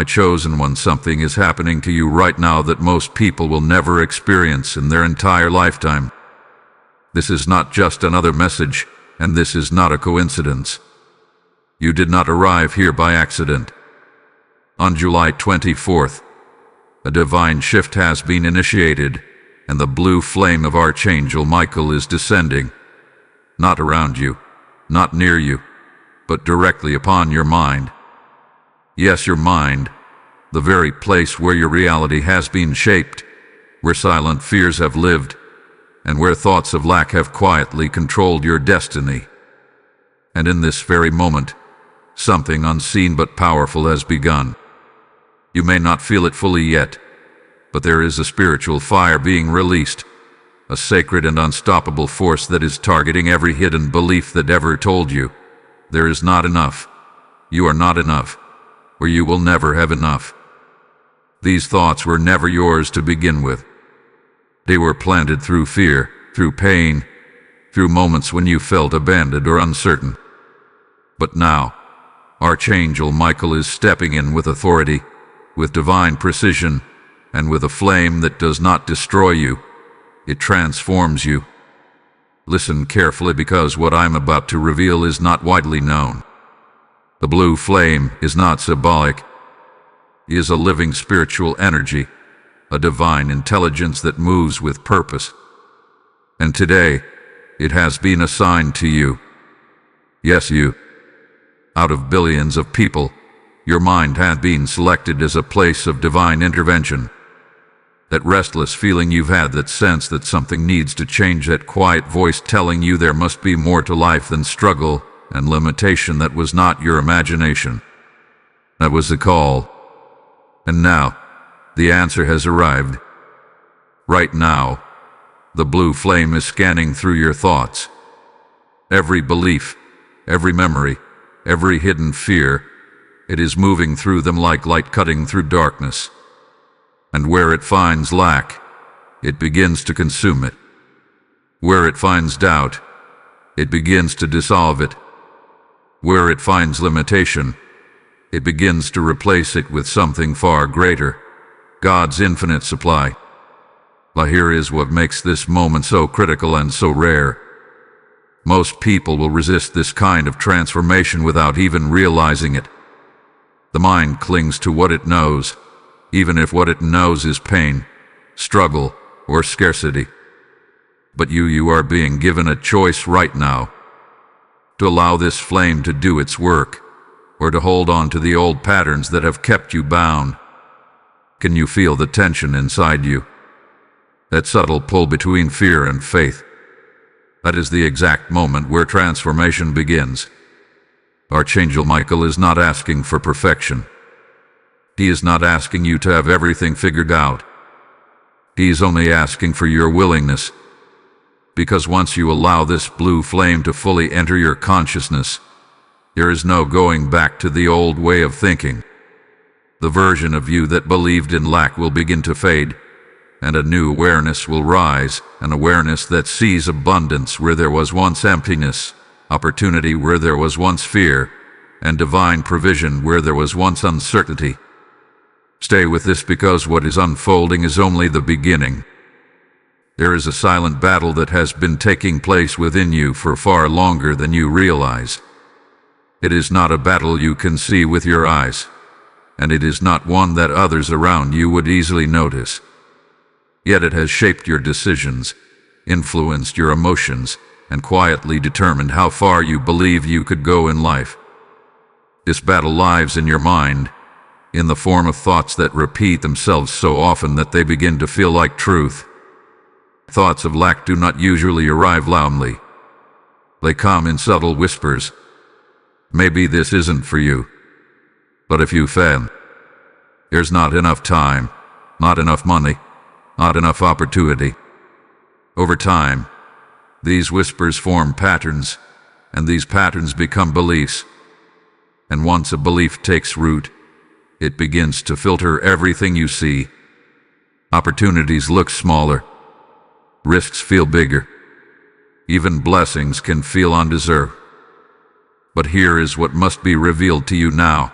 My chosen one, something is happening to you right now that most people will never experience in their entire lifetime. This is not just another message, and this is not a coincidence. You did not arrive here by accident. On July 24th, a divine shift has been initiated, and the blue flame of Archangel Michael is descending, not around you, not near you, but directly upon your mind. Yes, your mind, the very place where your reality has been shaped, where silent fears have lived, and where thoughts of lack have quietly controlled your destiny. And in this very moment, something unseen but powerful has begun. You may not feel it fully yet, but there is a spiritual fire being released, a sacred and unstoppable force that is targeting every hidden belief that ever told you, there is not enough, you are not enough, or you will never have enough. These thoughts were never yours to begin with. They were planted through fear, through pain, through moments when you felt abandoned or uncertain. But now, Archangel Michael is stepping in with authority, with divine precision, and with a flame that does not destroy you. It transforms you. Listen carefully, because what I'm about to reveal is not widely known. The blue flame is not symbolic. It is a living spiritual energy, a divine intelligence that moves with purpose. And today, it has been assigned to you. Yes, you. Out of billions of people, your mind had been selected as a place of divine intervention. That restless feeling you've had, that sense that something needs to change, that quiet voice telling you there must be more to life than struggle and limitation, that was not your imagination. That was the call. And now, the answer has arrived. Right now, the blue flame is scanning through your thoughts. Every belief, every memory, every hidden fear, it is moving through them like light cutting through darkness. And where it finds lack, it begins to consume it. Where it finds doubt, it begins to dissolve it. Where it finds limitation, it begins to replace it with something far greater, God's infinite supply. But here is what makes this moment so critical and so rare. Most people will resist this kind of transformation without even realizing it. The mind clings to what it knows, even if what it knows is pain, struggle, or scarcity. But you are being given a choice right now, to allow this flame to do its work, or to hold on to the old patterns that have kept you bound. Can you feel the tension inside you? That subtle pull between fear and faith. That is the exact moment where transformation begins. Archangel Michael is not asking for perfection. He is not asking you to have everything figured out. He is only asking for your willingness. Because once you allow this blue flame to fully enter your consciousness, there is no going back to the old way of thinking. The version of you that believed in lack will begin to fade, and a new awareness will rise, an awareness that sees abundance where there was once emptiness, opportunity where there was once fear, and divine provision where there was once uncertainty. Stay with this, because what is unfolding is only the beginning. There is a silent battle that has been taking place within you for far longer than you realize. It is not a battle you can see with your eyes, and it is not one that others around you would easily notice. Yet it has shaped your decisions, influenced your emotions, and quietly determined how far you believe you could go in life. This battle lives in your mind, in the form of thoughts that repeat themselves so often that they begin to feel like truth. Thoughts of lack do not usually arrive loudly. They come in subtle whispers. Maybe this isn't for you. But if you fail, there's not enough time, not enough money, not enough opportunity. Over time, these whispers form patterns, and these patterns become beliefs. And once a belief takes root, it begins to filter everything you see. Opportunities look smaller. Risks feel bigger. Even blessings can feel undeserved. But here is what must be revealed to you now.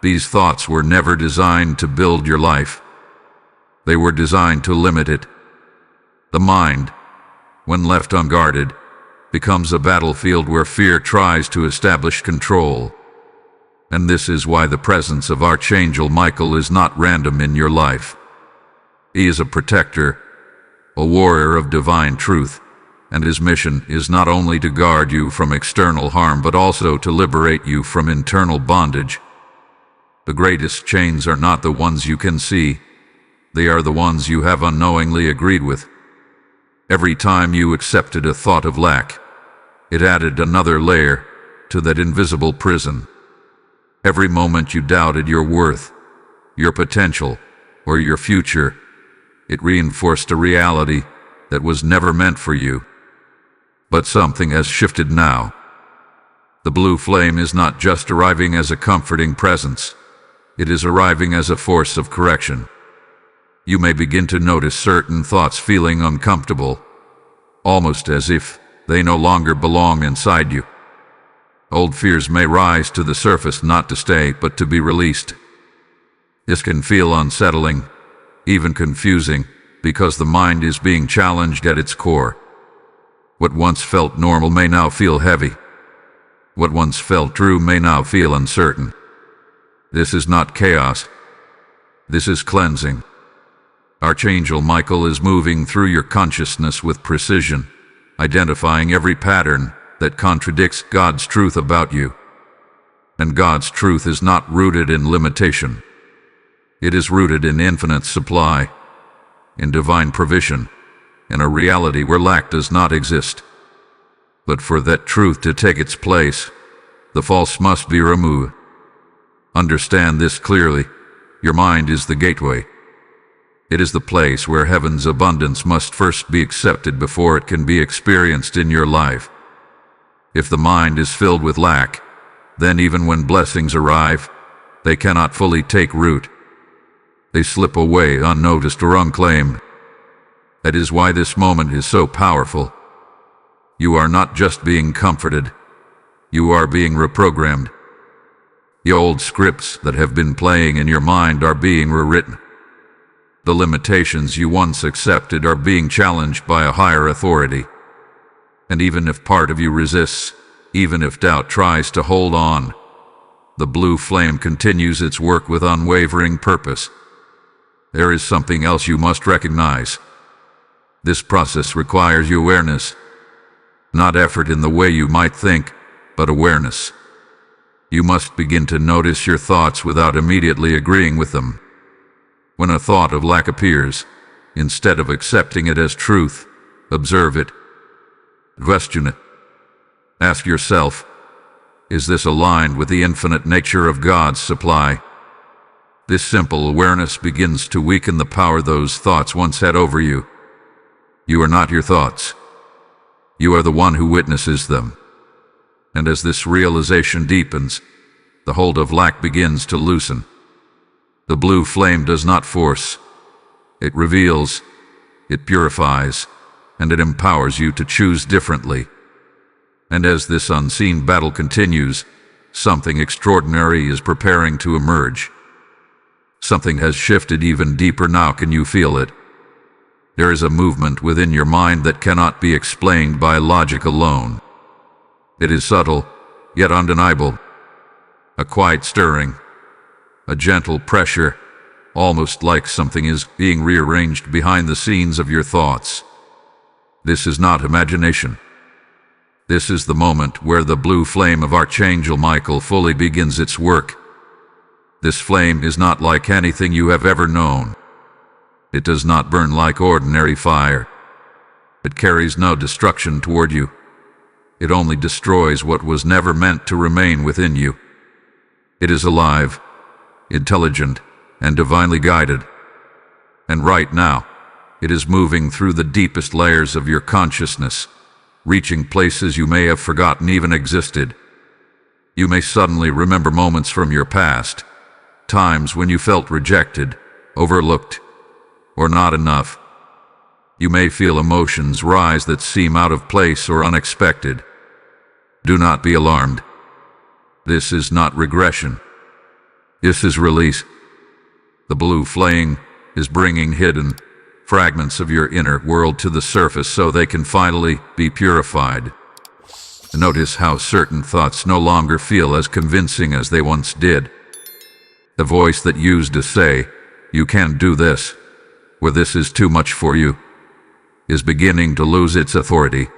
These thoughts were never designed to build your life. They were designed to limit it. The mind, when left unguarded, becomes a battlefield where fear tries to establish control. And this is why the presence of Archangel Michael is not random in your life. He is a protector, a warrior of divine truth, and his mission is not only to guard you from external harm but also to liberate you from internal bondage. The greatest chains are not the ones you can see. They are the ones you have unknowingly agreed with. Every time you accepted a thought of lack, it added another layer to that invisible prison. Every moment you doubted your worth, your potential, or your future, it reinforced a reality that was never meant for you. But something has shifted now. The blue flame is not just arriving as a comforting presence. It is arriving as a force of correction. You may begin to notice certain thoughts feeling uncomfortable, almost as if they no longer belong inside you. Old fears may rise to the surface, not to stay, but to be released. This can feel unsettling, even confusing, because the mind is being challenged at its core. What once felt normal may now feel heavy. What once felt true may now feel uncertain. This is not chaos. This is cleansing. Archangel Michael is moving through your consciousness with precision, identifying every pattern that contradicts God's truth about you. And God's truth is not rooted in limitation. It is rooted in infinite supply, in divine provision, in a reality where lack does not exist. But for that truth to take its place, the false must be removed. Understand this clearly. Your mind is the gateway. It is the place where heaven's abundance must first be accepted before it can be experienced in your life. If the mind is filled with lack, then even when blessings arrive, they cannot fully take root. They slip away unnoticed or unclaimed. That is why this moment is so powerful. You are not just being comforted. You are being reprogrammed. The old scripts that have been playing in your mind are being rewritten. The limitations you once accepted are being challenged by a higher authority. And even if part of you resists, even if doubt tries to hold on, the blue flame continues its work with unwavering purpose. There is something else you must recognize. This process requires your awareness. Not effort in the way you might think, but awareness. You must begin to notice your thoughts without immediately agreeing with them. When a thought of lack appears, instead of accepting it as truth, observe it. Question it. Ask yourself, is this aligned with the infinite nature of God's supply? This simple awareness begins to weaken the power those thoughts once had over you. You are not your thoughts. You are the one who witnesses them. And as this realization deepens, the hold of lack begins to loosen. The blue flame does not force. It reveals, it purifies, and it empowers you to choose differently. And as this unseen battle continues, something extraordinary is preparing to emerge. Something has shifted even deeper now. Can you feel it? There is a movement within your mind that cannot be explained by logic alone. It is subtle, yet undeniable. A quiet stirring, a gentle pressure, almost like something is being rearranged behind the scenes of your thoughts. This is not imagination. This is the moment where the blue flame of Archangel Michael fully begins its work. This flame is not like anything you have ever known. It does not burn like ordinary fire. It carries no destruction toward you. It only destroys what was never meant to remain within you. It is alive, intelligent, and divinely guided. And right now, it is moving through the deepest layers of your consciousness, reaching places you may have forgotten even existed. You may suddenly remember moments from your past, times when you felt rejected, overlooked, or not enough. You may feel emotions rise that seem out of place or unexpected. Do not be alarmed. This is not regression. This is release. The blue flame is bringing hidden fragments of your inner world to the surface so they can finally be purified. Notice how certain thoughts no longer feel as convincing as they once did. The voice that used to say, "You can't do this," or "This is too much for you," is beginning to lose its authority.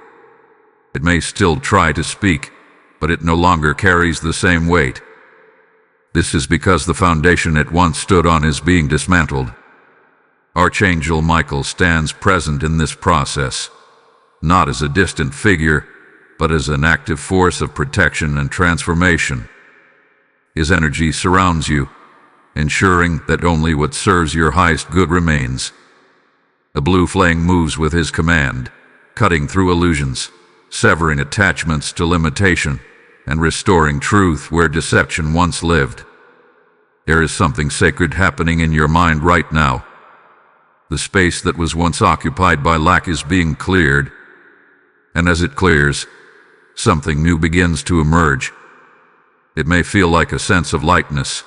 It may still try to speak, but it no longer carries the same weight. This is because the foundation it once stood on is being dismantled. Archangel Michael stands present in this process, not as a distant figure, but as an active force of protection and transformation. His energy surrounds you, ensuring that only what serves your highest good remains. The blue flame moves with his command, cutting through illusions, severing attachments to limitation, and restoring truth where deception once lived. There is something sacred happening in your mind right now. The space that was once occupied by lack is being cleared, and as it clears, something new begins to emerge. It may feel like a sense of lightness,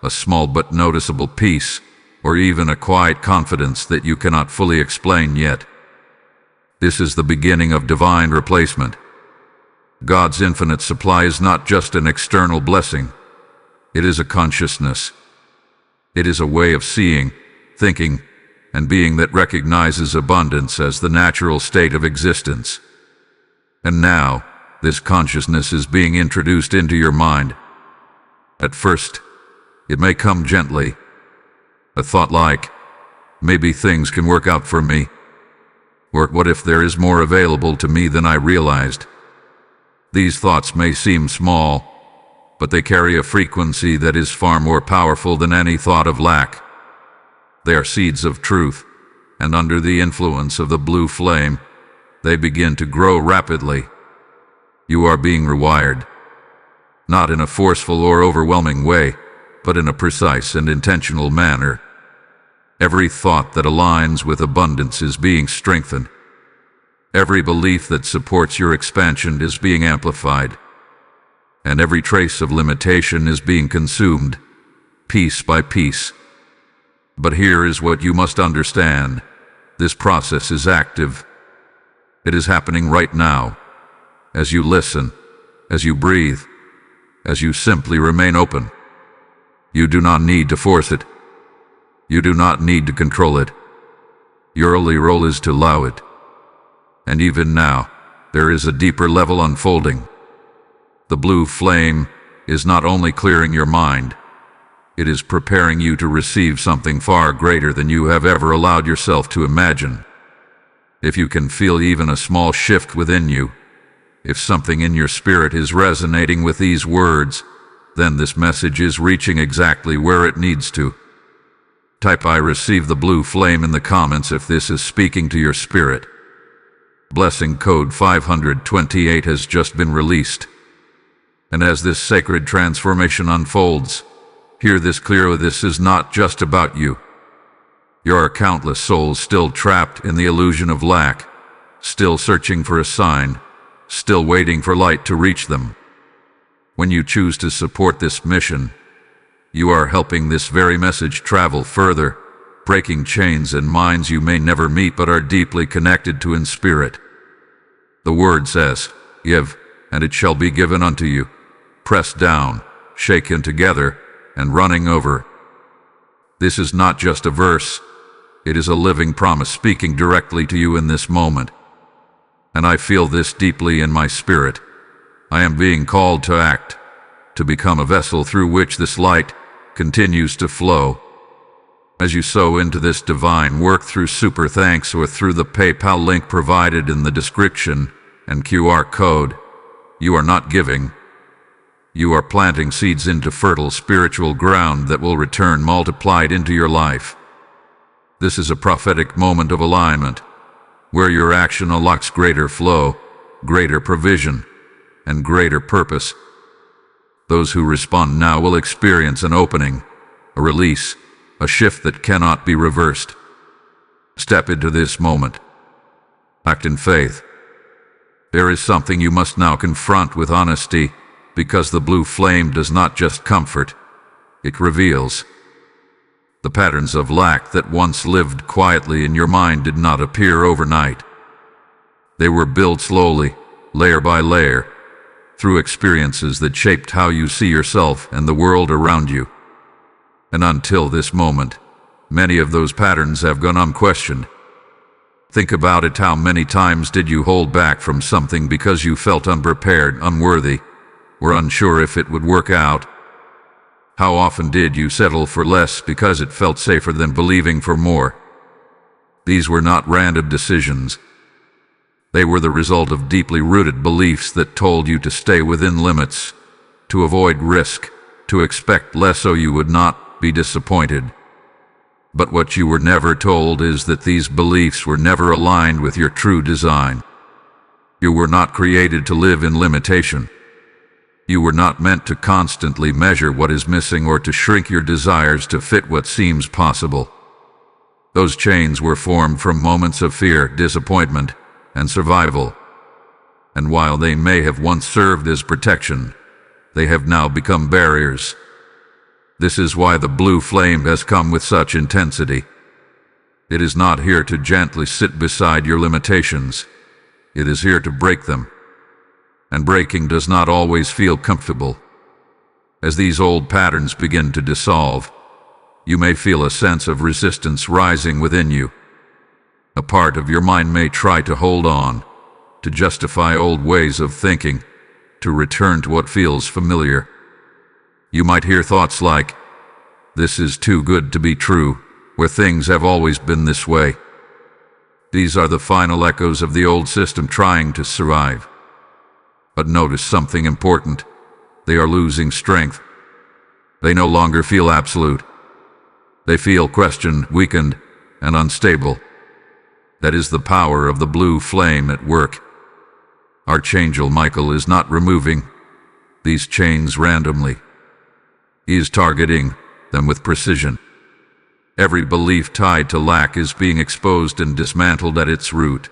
a small but noticeable peace, or even a quiet confidence that you cannot fully explain yet. This is the beginning of divine replacement. God's infinite supply is not just an external blessing. It is a consciousness. It is a way of seeing, thinking, and being that recognizes abundance as the natural state of existence. And now, this consciousness is being introduced into your mind. At first, it may come gently. A thought like, "Maybe things can work out for me," or "What if there is more available to me than I realized?" These thoughts may seem small, but they carry a frequency that is far more powerful than any thought of lack. They are seeds of truth, and under the influence of the blue flame, they begin to grow rapidly. You are being rewired, not in a forceful or overwhelming way, but in a precise and intentional manner. Every thought that aligns with abundance is being strengthened. Every belief that supports your expansion is being amplified, and every trace of limitation is being consumed, piece by piece. But here is what you must understand. This process is active. It is happening right now, as you listen, as you breathe, as you simply remain open. You do not need to force it. You do not need to control it. Your only role is to allow it. And even now, there is a deeper level unfolding. The blue flame is not only clearing your mind, it is preparing you to receive something far greater than you have ever allowed yourself to imagine. If you can feel even a small shift within you, if something in your spirit is resonating with these words, then this message is reaching exactly where it needs to. Type "I receive the blue flame" in the comments if this is speaking to your spirit. Blessing code 528 has just been released. And as this sacred transformation unfolds, hear this clearly: this is not just about you. There are countless souls still trapped in the illusion of lack, still searching for a sign, still waiting for light to reach them. When you choose to support this mission, you are helping this very message travel further, breaking chains and minds you may never meet but are deeply connected to in spirit. The word says, "Give, and it shall be given unto you, pressed down, shaken together, and running over." This is not just a verse, it is a living promise speaking directly to you in this moment. And I feel this deeply in my spirit. I am being called to act, to become a vessel through which this light continues to flow. As you sow into this divine work through Super Thanks or through the PayPal link provided in the description and QR code, you are not giving. You are planting seeds into fertile spiritual ground that will return multiplied into your life. This is a prophetic moment of alignment, where your action unlocks greater flow, greater provision, and greater purpose. Those who respond now will experience an opening, a release, a shift that cannot be reversed. Step into this moment. Act in faith. There is something you must now confront with honesty, because the blue flame does not just comfort, It reveals the patterns of lack that once lived quietly in your mind did not appear overnight. They were built slowly, layer by layer, through experiences that shaped how you see yourself and the world around you. And until this moment, many of those patterns have gone unquestioned. Think about it. How many times did you hold back from something because you felt unprepared, unworthy, or unsure if it would work out? How often did you settle for less because it felt safer than believing for more? These were not random decisions. They were the result of deeply rooted beliefs that told you to stay within limits, to avoid risk, to expect less so you would not be disappointed. But what you were never told is that these beliefs were never aligned with your true design. You were not created to live in limitation. You were not meant to constantly measure what is missing or to shrink your desires to fit what seems possible. Those chains were formed from moments of fear, disappointment, and survival. And while they may have once served as protection, they have now become barriers. This is why the blue flame has come with such intensity. It is not here to gently sit beside your limitations. It is here to break them. And breaking does not always feel comfortable. As these old patterns begin to dissolve, you may feel a sense of resistance rising within you. A part of your mind may try to hold on, to justify old ways of thinking, to return to what feels familiar. You might hear thoughts like, "This is too good to be true," where things have always been this way. These are the final echoes of the old system trying to survive. But notice something important. They are losing strength. They no longer feel absolute. They feel questioned, weakened, and unstable. That is the power of the blue flame at work. Archangel Michael is not removing these chains randomly. He is targeting them with precision. Every belief tied to lack is being exposed and dismantled at its root.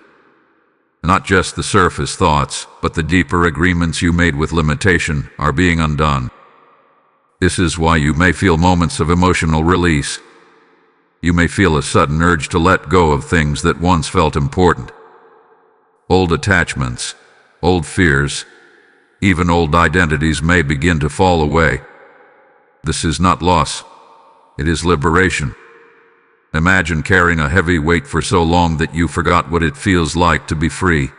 Not just the surface thoughts, but the deeper agreements you made with limitation are being undone. This is why you may feel moments of emotional release. You may feel a sudden urge to let go of things that once felt important. Old attachments, old fears, even old identities may begin to fall away. This is not loss. It is liberation. Imagine carrying a heavy weight for so long that you forgot what it feels like to be free.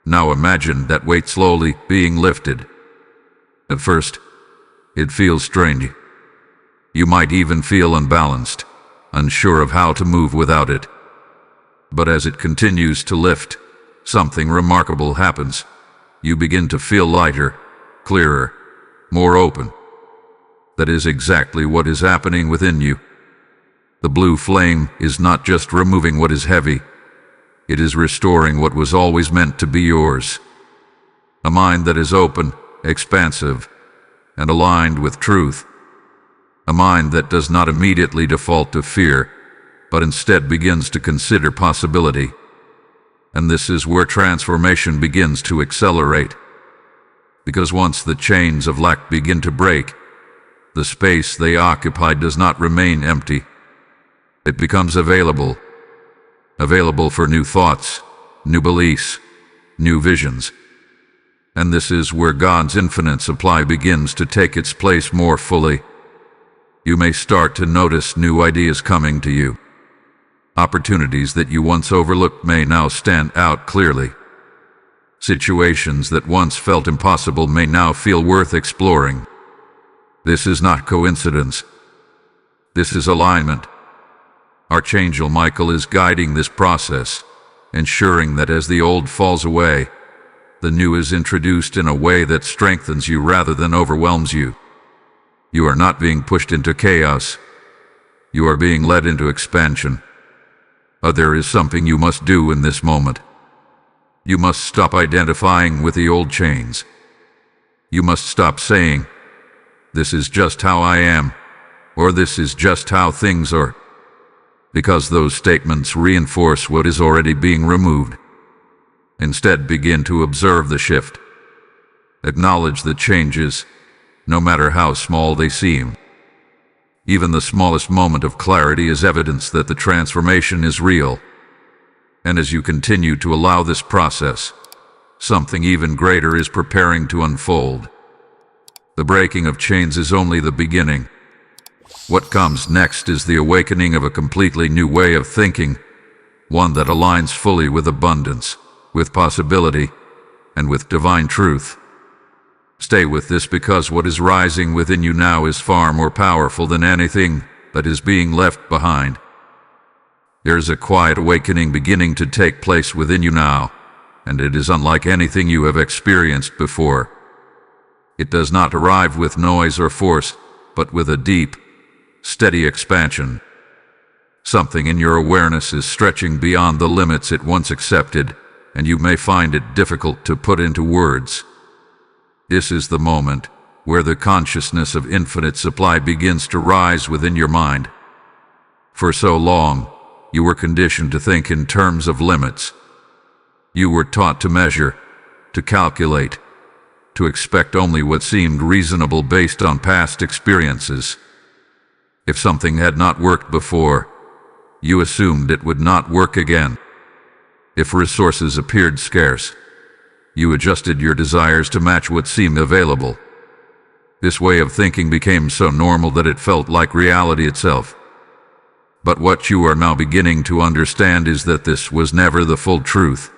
Now imagine that weight slowly being lifted. At first, it feels strange. You might even feel unbalanced, unsure of how to move without it. But as it continues to lift, something remarkable happens. You begin to feel lighter, clearer, more open. That is exactly what is happening within you. The blue flame is not just removing what is heavy. It is restoring what was always meant to be yours. A mind that is open, expansive, and aligned with truth. A mind that does not immediately default to fear, but instead begins to consider possibility. And this is where transformation begins to accelerate. Because once the chains of lack begin to break, the space they occupy does not remain empty. It becomes available for new thoughts, new beliefs, new visions. And this is where God's infinite supply begins to take its place more fully. You may start to notice new ideas coming to you. Opportunities that you once overlooked may now stand out clearly. Situations that once felt impossible may now feel worth exploring. This is not coincidence. This is alignment. Archangel Michael is guiding this process, ensuring that as the old falls away, the new is introduced in a way that strengthens you rather than overwhelms you. You are not being pushed into chaos. You are being led into expansion. There is something you must do in this moment. You must stop identifying with the old chains. You must stop saying, "This is just how I am," or "This is just how things are," because those statements reinforce what is already being removed. Instead, begin to observe the shift. Acknowledge the changes, no matter how small they seem. Even the smallest moment of clarity is evidence that the transformation is real. And as you continue to allow this process, something even greater is preparing to unfold. The breaking of chains is only the beginning. What comes next is the awakening of a completely new way of thinking, one that aligns fully with abundance, with possibility, and with divine truth. Stay with this, because what is rising within you now is far more powerful than anything that is being left behind. There is a quiet awakening beginning to take place within you now, and it is unlike anything you have experienced before. It does not arrive with noise or force, but with a deep, steady expansion. Something in your awareness is stretching beyond the limits it once accepted, and you may find it difficult to put into words. This is the moment where the consciousness of infinite supply begins to rise within your mind. For so long, you were conditioned to think in terms of limits. You were taught to measure, to calculate, to expect only what seemed reasonable based on past experiences. If something had not worked before, you assumed it would not work again. If resources appeared scarce, you adjusted your desires to match what seemed available. This way of thinking became so normal that it felt like reality itself. But what you are now beginning to understand is that this was never the full truth.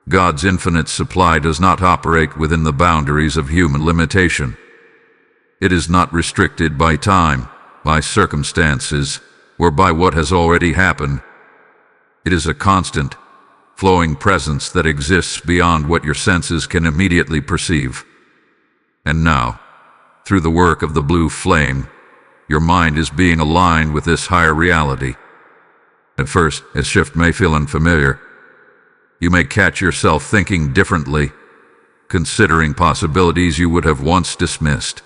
God's infinite supply does not operate within the boundaries of human limitation. It is not restricted by time, by circumstances, or by what has already happened. It is a constant, flowing presence that exists beyond what your senses can immediately perceive. And now, through the work of the blue flame, your mind is being aligned with this higher reality. At first, this shift may feel unfamiliar. You may catch yourself thinking differently, considering possibilities you would have once dismissed.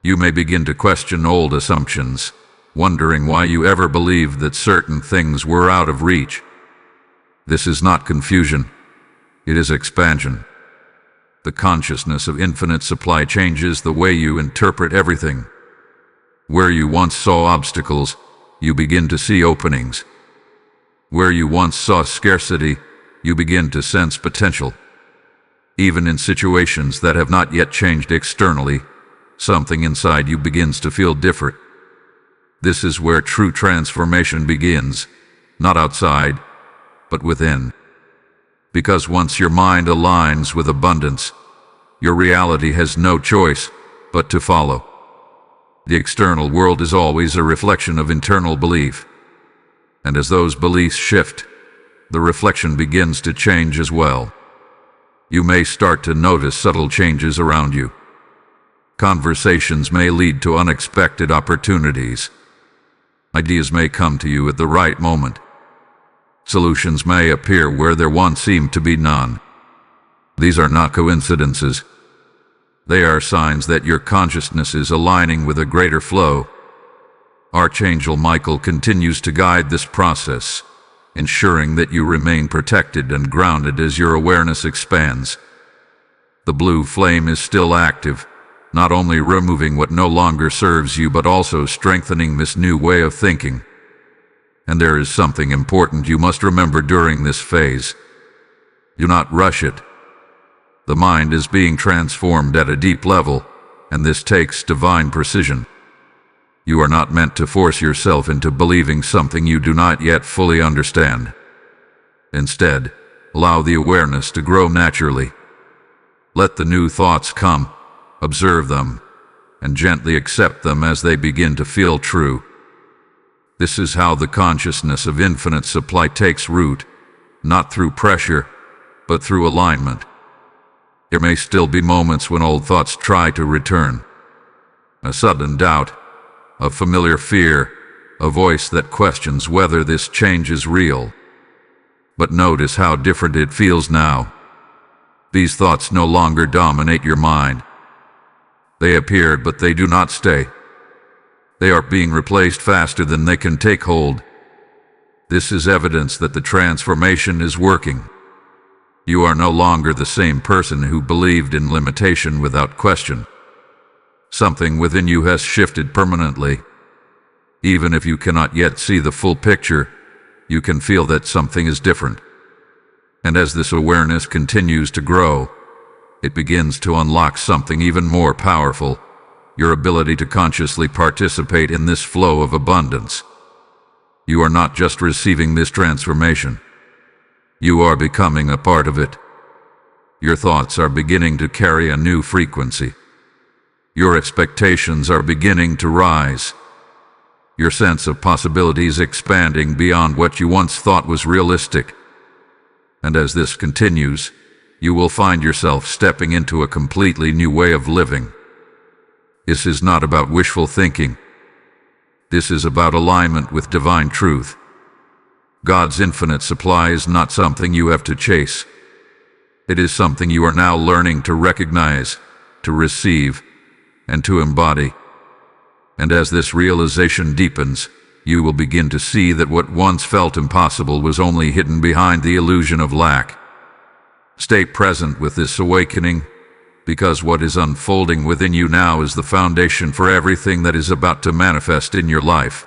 You may begin to question old assumptions, wondering why you ever believed that certain things were out of reach. This is not confusion, it is expansion. The consciousness of infinite supply changes the way you interpret everything. Where you once saw obstacles, you begin to see openings. Where you once saw scarcity, you begin to sense potential. Even in situations that have not yet changed externally, something inside you begins to feel different. This is where true transformation begins, not outside, but within. Because once your mind aligns with abundance, your reality has no choice but to follow. The external world is always a reflection of internal belief. And as those beliefs shift, the reflection begins to change as well. You may start to notice subtle changes around you. Conversations may lead to unexpected opportunities. Ideas may come to you at the right moment. Solutions may appear where there once seemed to be none. These are not coincidences. They are signs that your consciousness is aligning with a greater flow. Archangel Michael continues to guide this process, ensuring that you remain protected and grounded as your awareness expands. The blue flame is still active, not only removing what no longer serves you but also strengthening this new way of thinking. And there is something important you must remember during this phase. Do not rush it. The mind is being transformed at a deep level, and this takes divine precision. You are not meant to force yourself into believing something you do not yet fully understand. Instead, allow the awareness to grow naturally. Let the new thoughts come, observe them, and gently accept them as they begin to feel true. This is how the consciousness of infinite supply takes root, not through pressure, but through alignment. There may still be moments when old thoughts try to return. A sudden doubt, a familiar fear, a voice that questions whether this change is real. But notice how different it feels now. These thoughts no longer dominate your mind. They appear, but they do not stay. They are being replaced faster than they can take hold. This is evidence that the transformation is working. You are no longer the same person who believed in limitation without question. Something within you has shifted permanently. Even if you cannot yet see the full picture, you can feel that something is different. And as this awareness continues to grow, it begins to unlock something even more powerful, your ability to consciously participate in this flow of abundance. You are not just receiving this transformation. You are becoming a part of it. Your thoughts are beginning to carry a new frequency. Your expectations are beginning to rise. Your sense of possibilities expanding beyond what you once thought was realistic. And as this continues, you will find yourself stepping into a completely new way of living. This is not about wishful thinking. This is about alignment with divine truth. God's infinite supply is not something you have to chase. It is something you are now learning to recognize, to receive, and to embody. And as this realization deepens, you will begin to see that what once felt impossible was only hidden behind the illusion of lack. Stay present with this awakening, because what is unfolding within you now is the foundation for everything that is about to manifest in your life.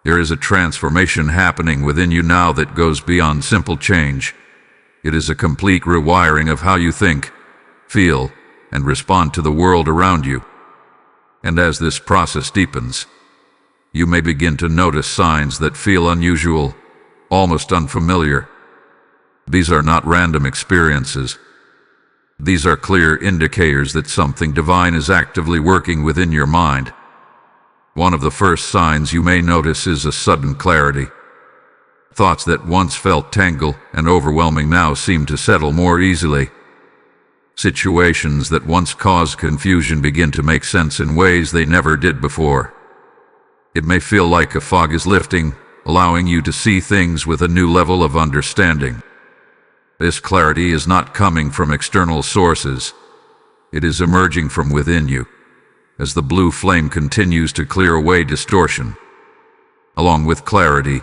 There is a transformation happening within you now that goes beyond simple change. It is a complete rewiring of how you think, feel, and respond to the world around you. And as this process deepens, you may begin to notice signs that feel unusual, almost unfamiliar. These are not random experiences. These are clear indicators that something divine is actively working within your mind. One of the first signs you may notice is a sudden clarity. Thoughts that once felt tangled and overwhelming now seem to settle more easily. Situations that once caused confusion begin to make sense in ways they never did before. It may feel like a fog is lifting, allowing you to see things with a new level of understanding. This clarity is not coming from external sources. It is emerging from within you, as the blue flame continues to clear away distortion. Along with clarity,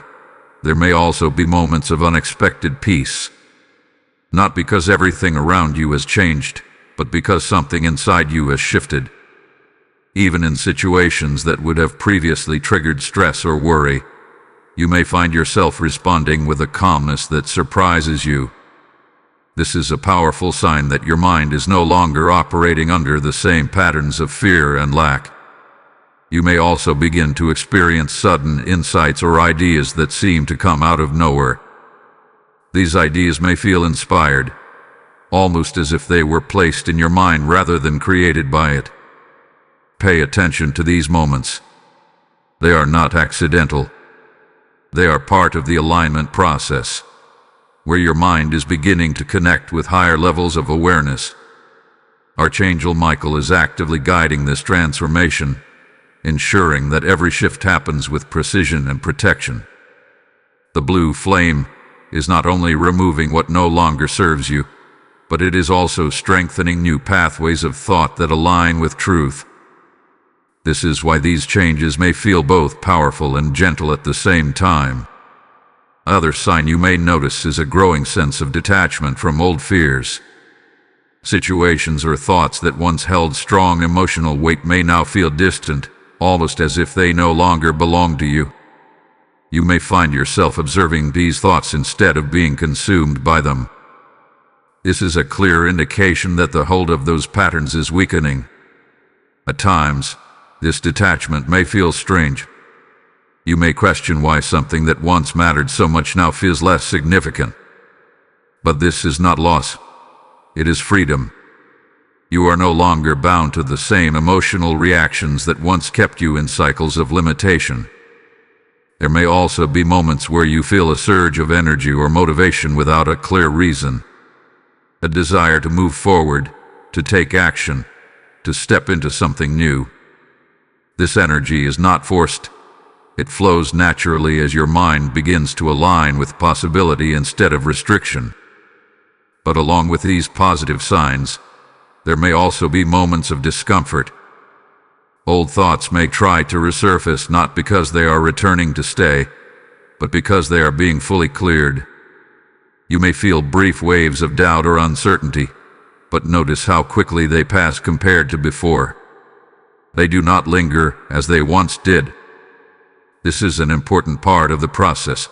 there may also be moments of unexpected peace. Not because everything around you has changed, but because something inside you has shifted. Even in situations that would have previously triggered stress or worry, you may find yourself responding with a calmness that surprises you. This is a powerful sign that your mind is no longer operating under the same patterns of fear and lack. You may also begin to experience sudden insights or ideas that seem to come out of nowhere. These ideas may feel inspired, almost as if they were placed in your mind rather than created by it. Pay attention to these moments. They are not accidental. They are part of the alignment process, where your mind is beginning to connect with higher levels of awareness. Archangel Michael is actively guiding this transformation, ensuring that every shift happens with precision and protection. The blue flame is not only removing what no longer serves you, but it is also strengthening new pathways of thought that align with truth. This is why these changes may feel both powerful and gentle at the same time. Another sign you may notice is a growing sense of detachment from old fears. Situations or thoughts that once held strong emotional weight may now feel distant, almost as if they no longer belong to you. You may find yourself observing these thoughts instead of being consumed by them. This is a clear indication that the hold of those patterns is weakening. At times, this detachment may feel strange. You may question why something that once mattered so much now feels less significant. But this is not loss. It is freedom. You are no longer bound to the same emotional reactions that once kept you in cycles of limitation. There may also be moments where you feel a surge of energy or motivation without a clear reason. A desire to move forward, to take action, to step into something new. This energy is not forced. It flows naturally as your mind begins to align with possibility instead of restriction. But along with these positive signs, there may also be moments of discomfort. Old thoughts may try to resurface not because they are returning to stay, but because they are being fully cleared. You may feel brief waves of doubt or uncertainty, but notice how quickly they pass compared to before. They do not linger as they once did. This is an important part of the process.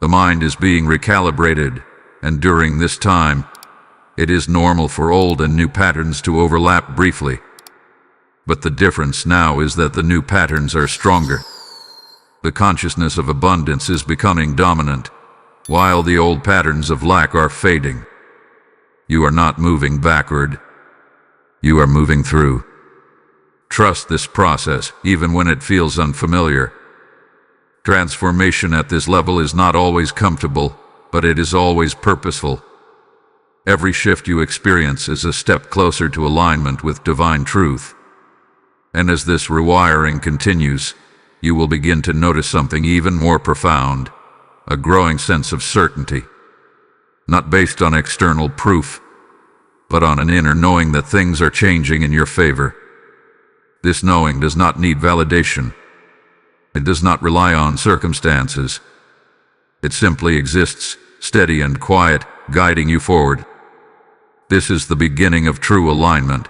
The mind is being recalibrated, and during this time, it is normal for old and new patterns to overlap briefly. But the difference now is that the new patterns are stronger. The consciousness of abundance is becoming dominant, while the old patterns of lack are fading. You are not moving backward. You are moving through. Trust this process, even when it feels unfamiliar. Transformation at this level is not always comfortable, but it is always purposeful. Every shift you experience is a step closer to alignment with divine truth. And as this rewiring continues, you will begin to notice something even more profound, a growing sense of certainty, not based on external proof, but on an inner knowing that things are changing in your favor. This knowing does not need validation. It does not rely on circumstances. It simply exists, steady and quiet, guiding you forward. This is the beginning of true alignment.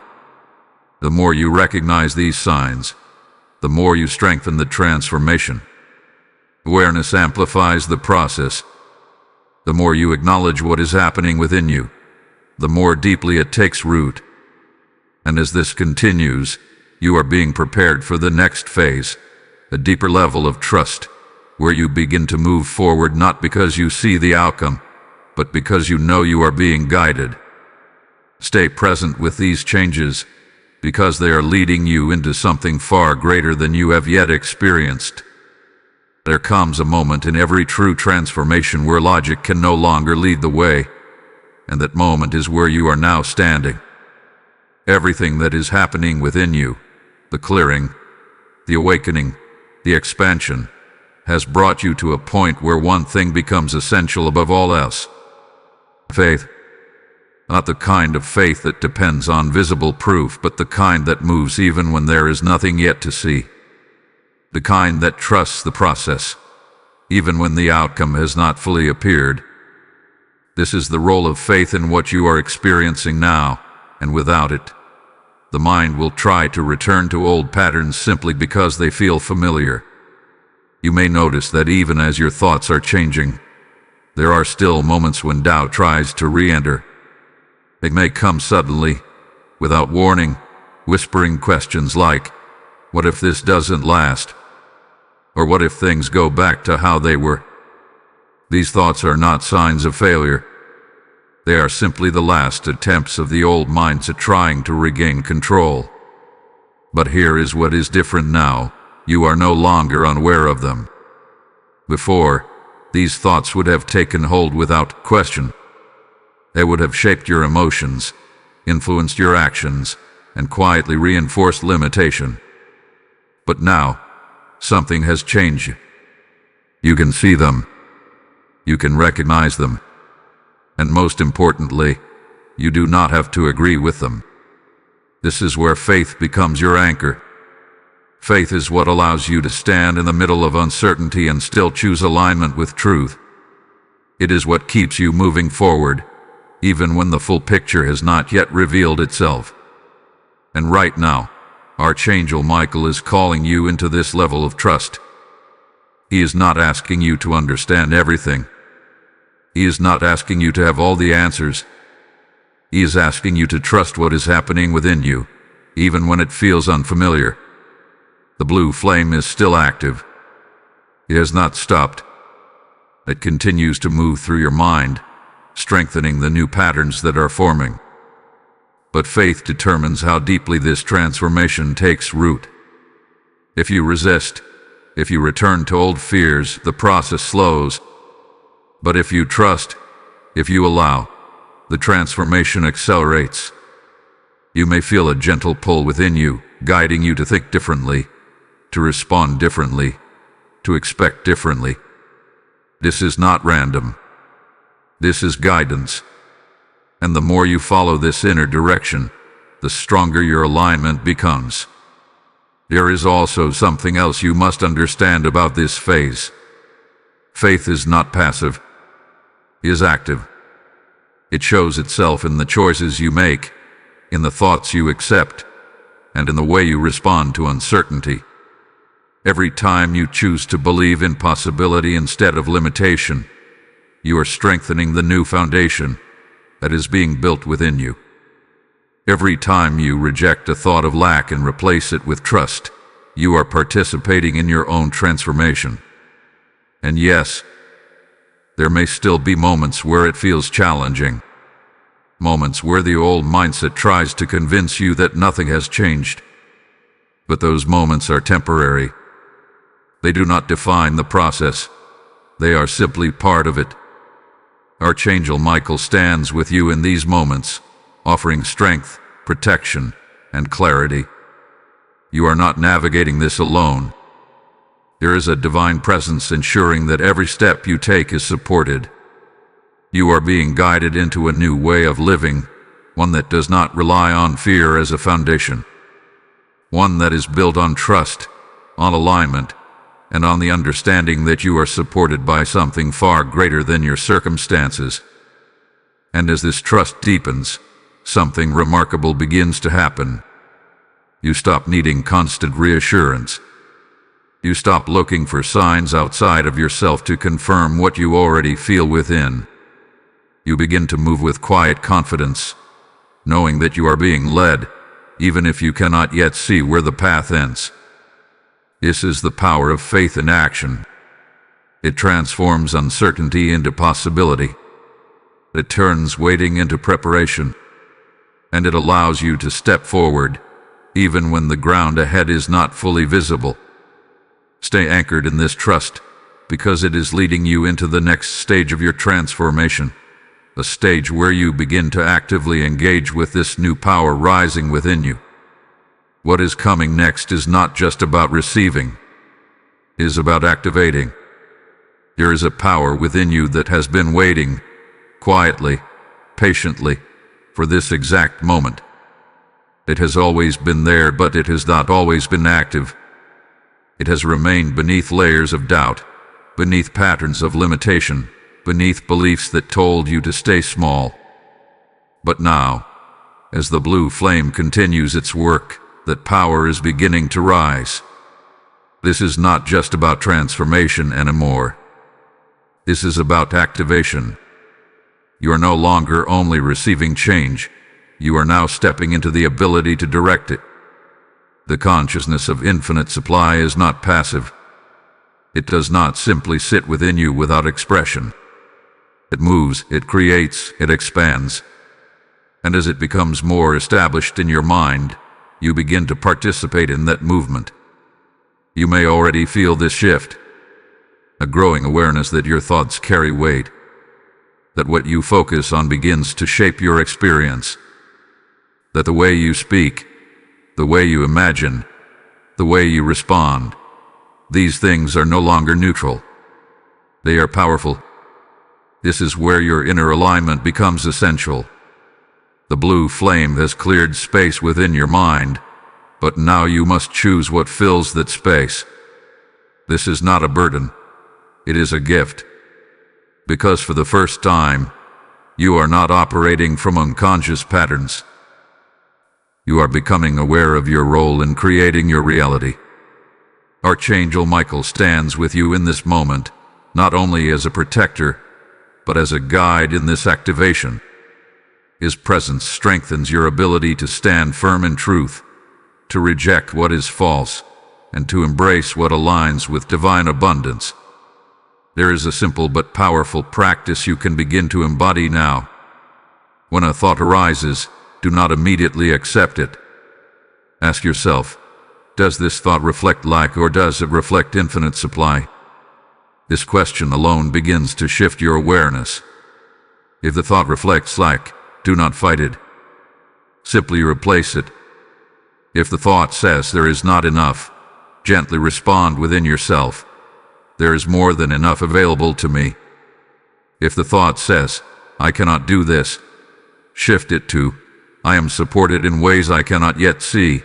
The more you recognize these signs, the more you strengthen the transformation. Awareness amplifies the process. The more you acknowledge what is happening within you, the more deeply it takes root. And as this continues, you are being prepared for the next phase, a deeper level of trust, where you begin to move forward not because you see the outcome, but because you know you are being guided. Stay present with these changes, because they are leading you into something far greater than you have yet experienced. There comes a moment in every true transformation where logic can no longer lead the way, and that moment is where you are now standing. Everything that is happening within you, the clearing, the awakening, the expansion, has brought you to a point where one thing becomes essential above all else. Faith. Not the kind of faith that depends on visible proof, but the kind that moves even when there is nothing yet to see. The kind that trusts the process, even when the outcome has not fully appeared. This is the role of faith in what you are experiencing now, and without it, the mind will try to return to old patterns simply because they feel familiar. You may notice that even as your thoughts are changing, there are still moments when doubt tries to re-enter. It may come suddenly, without warning, whispering questions like, "What if this doesn't last?" Or "What if things go back to how they were?" These thoughts are not signs of failure. They are simply the last attempts of the old minds at trying to regain control. But here is what is different now. You are no longer unaware of them. Before, these thoughts would have taken hold without question. They would have shaped your emotions, influenced your actions, and quietly reinforced limitation. But now, something has changed. You can see them. You can recognize them. And most importantly, you do not have to agree with them. This is where faith becomes your anchor. Faith is what allows you to stand in the middle of uncertainty and still choose alignment with truth. It is what keeps you moving forward, even when the full picture has not yet revealed itself. And right now, Archangel Michael is calling you into this level of trust. He is not asking you to understand everything. He is not asking you to have all the answers. He is asking you to trust what is happening within you, even when it feels unfamiliar. The blue flame is still active. It has not stopped. It continues to move through your mind, strengthening the new patterns that are forming. But faith determines how deeply this transformation takes root. If you resist, if you return to old fears, the process slows. But if you trust, if you allow, the transformation accelerates. You may feel a gentle pull within you, guiding you to think differently, to respond differently, to expect differently. This is not random. This is guidance. And the more you follow this inner direction, the stronger your alignment becomes. There is also something else you must understand about this phase. Faith is not passive. It is active. It shows itself in the choices you make, in the thoughts you accept, and in the way you respond to uncertainty. Every time you choose to believe in possibility instead of limitation, you are strengthening the new foundation that is being built within you. Every time you reject a thought of lack and replace it with trust, you are participating in your own transformation. And yes, there may still be moments where it feels challenging, moments where the old mindset tries to convince you that nothing has changed. But those moments are temporary. They do not define the process. They are simply part of it. Archangel Michael stands with you in these moments, offering strength, protection, and clarity. You are not navigating this alone. There is a divine presence ensuring that every step you take is supported. You are being guided into a new way of living, one that does not rely on fear as a foundation, one that is built on trust, on alignment, and on the understanding that you are supported by something far greater than your circumstances. And as this trust deepens, something remarkable begins to happen. You stop needing constant reassurance. You stop looking for signs outside of yourself to confirm what you already feel within. You begin to move with quiet confidence, knowing that you are being led, even if you cannot yet see where the path ends. This is the power of faith in action. It transforms uncertainty into possibility. It turns waiting into preparation. And it allows you to step forward, even when the ground ahead is not fully visible. Stay anchored in this trust, because it is leading you into the next stage of your transformation, a stage where you begin to actively engage with this new power rising within you. What is coming next is not just about receiving, it is about activating. There is a power within you that has been waiting, quietly, patiently, for this exact moment. It has always been there, but it has not always been active. It has remained beneath layers of doubt, beneath patterns of limitation, beneath beliefs that told you to stay small. But now, as the blue flame continues its work, that power is beginning to rise. This is not just about transformation anymore. This is about activation. You are no longer only receiving change, you are now stepping into the ability to direct it. The consciousness of infinite supply is not passive. It does not simply sit within you without expression. It moves, it creates, it expands. And as it becomes more established in your mind, you begin to participate in that movement. You may already feel this shift, a growing awareness that your thoughts carry weight, that what you focus on begins to shape your experience, that the way you speak, the way you imagine, the way you respond, these things are no longer neutral. They are powerful. This is where your inner alignment becomes essential. The blue flame has cleared space within your mind, but now you must choose what fills that space. This is not a burden. It is a gift. Because for the first time, you are not operating from unconscious patterns. You are becoming aware of your role in creating your reality. Archangel Michael stands with you in this moment, not only as a protector, but as a guide in this activation. His presence strengthens your ability to stand firm in truth, to reject what is false, and to embrace what aligns with divine abundance. There is a simple but powerful practice you can begin to embody now. When a thought arises, do not immediately accept it. Ask yourself, does this thought reflect lack or does it reflect infinite supply? This question alone begins to shift your awareness. If the thought reflects lack, do not fight it. Simply replace it. If the thought says there is not enough, gently respond within yourself. There is more than enough available to me. If the thought says, I cannot do this, shift it to, I am supported in ways I cannot yet see.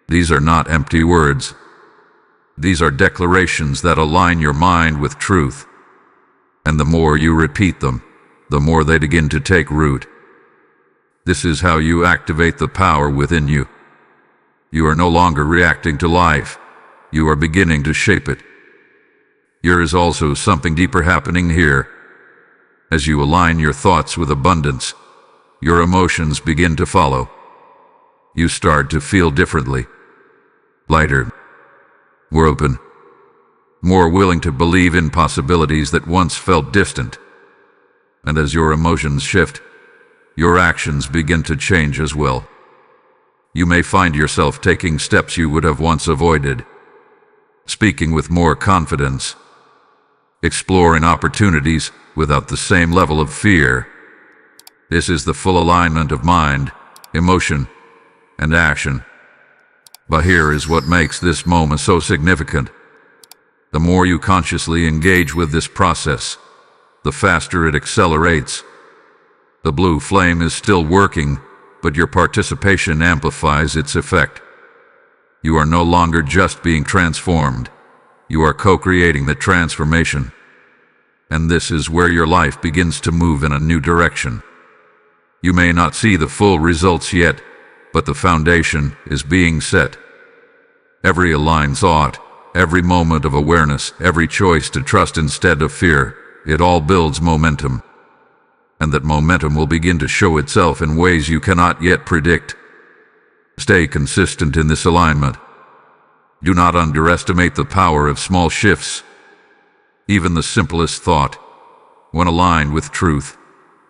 These are not empty words. These are declarations that align your mind with truth. And the more you repeat them, the more they begin to take root. This is how you activate the power within you. You are no longer reacting to life. You are beginning to shape it. There is also something deeper happening here. As you align your thoughts with abundance, your emotions begin to follow. You start to feel differently. Lighter. More open. More willing to believe in possibilities that once felt distant. And as your emotions shift, your actions begin to change as well. You may find yourself taking steps you would have once avoided, speaking with more confidence, exploring opportunities without the same level of fear. This is the full alignment of mind, emotion, and action. But here is what makes this moment so significant. The more you consciously engage with this process, the faster it accelerates. The blue flame is still working, but your participation amplifies its effect. You are no longer just being transformed. You are co-creating the transformation. And this is where your life begins to move in a new direction. You may not see the full results yet, but the foundation is being set. Every aligned thought, every moment of awareness, every choice to trust instead of fear, it all builds momentum. And that momentum will begin to show itself in ways you cannot yet predict. Stay consistent in this alignment. Do not underestimate the power of small shifts. Even the simplest thought, when aligned with truth,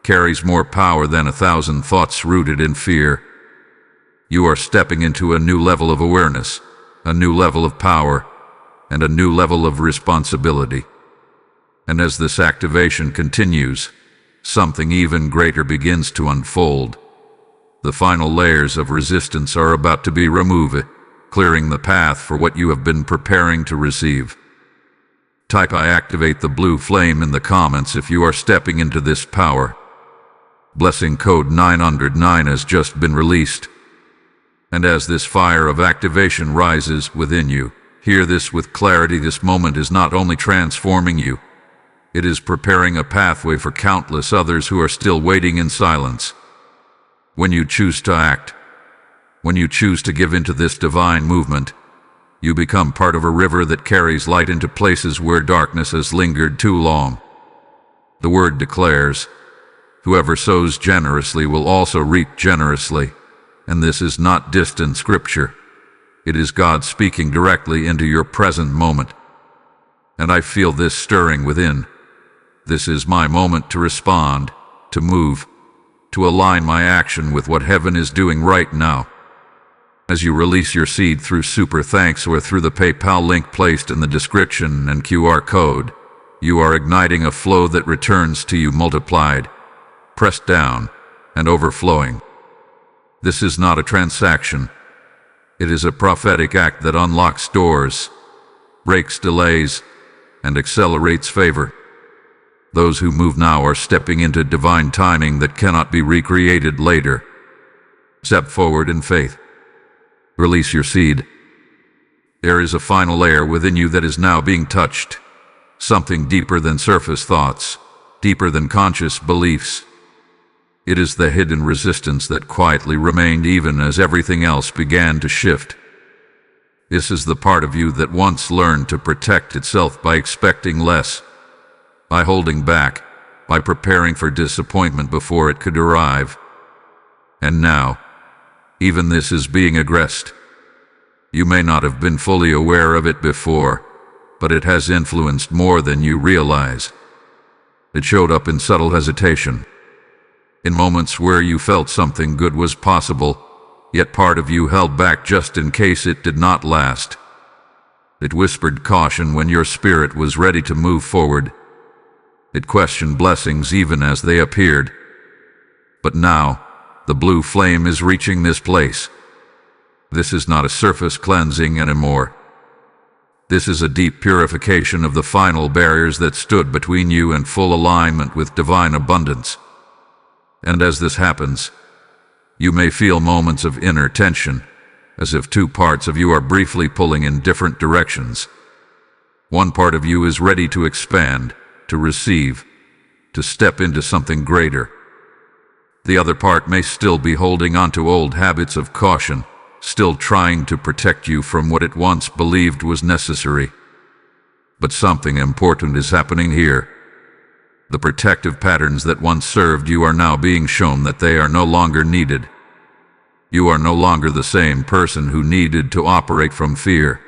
carries more power than 1,000 thoughts rooted in fear. You are stepping into a new level of awareness, a new level of power, and a new level of responsibility. And as this activation continues, something even greater begins to unfold. The final layers of resistance are about to be removed, clearing the path for what you have been preparing to receive. Type "I activate the blue flame" in the comments if you are stepping into this power. Blessing code 909 has just been released. And as this fire of activation rises within you, hear this with clarity: this moment is not only transforming you, it is preparing a pathway for countless others who are still waiting in silence. When you choose to act, when you choose to give into this divine movement, you become part of a river that carries light into places where darkness has lingered too long. The word declares, "Whoever sows generously will also reap generously." And this is not distant scripture. It is God speaking directly into your present moment. And I feel this stirring within. This is my moment to respond, to move, to align my action with what heaven is doing right now. As you release your seed through Super Thanks or through the PayPal link placed in the description and QR code, you are igniting a flow that returns to you multiplied, pressed down, and overflowing. This is not a transaction. It is a prophetic act that unlocks doors, breaks delays, and accelerates favor. Those who move now are stepping into divine timing that cannot be recreated later. Step forward in faith. Release your seed. There is a final layer within you that is now being touched. Something deeper than surface thoughts, deeper than conscious beliefs. It is the hidden resistance that quietly remained even as everything else began to shift. This is the part of you that once learned to protect itself by expecting less, by holding back, by preparing for disappointment before it could arrive. And now, even this is being aggressed. You may not have been fully aware of it before, but it has influenced more than you realize. It showed up in subtle hesitation, in moments where you felt something good was possible, yet part of you held back just in case it did not last. It whispered caution when your spirit was ready to move forward. It questioned blessings even as they appeared. But now, the blue flame is reaching this place. This is not a surface cleansing anymore. This is a deep purification of the final barriers that stood between you and full alignment with divine abundance. And as this happens, you may feel moments of inner tension, as if two parts of you are briefly pulling in different directions. One part of you is ready to expand, to receive, to step into something greater. The other part may still be holding on to old habits of caution, still trying to protect you from what it once believed was necessary. But something important is happening here. The protective patterns that once served you are now being shown that they are no longer needed. You are no longer the same person who needed to operate from fear.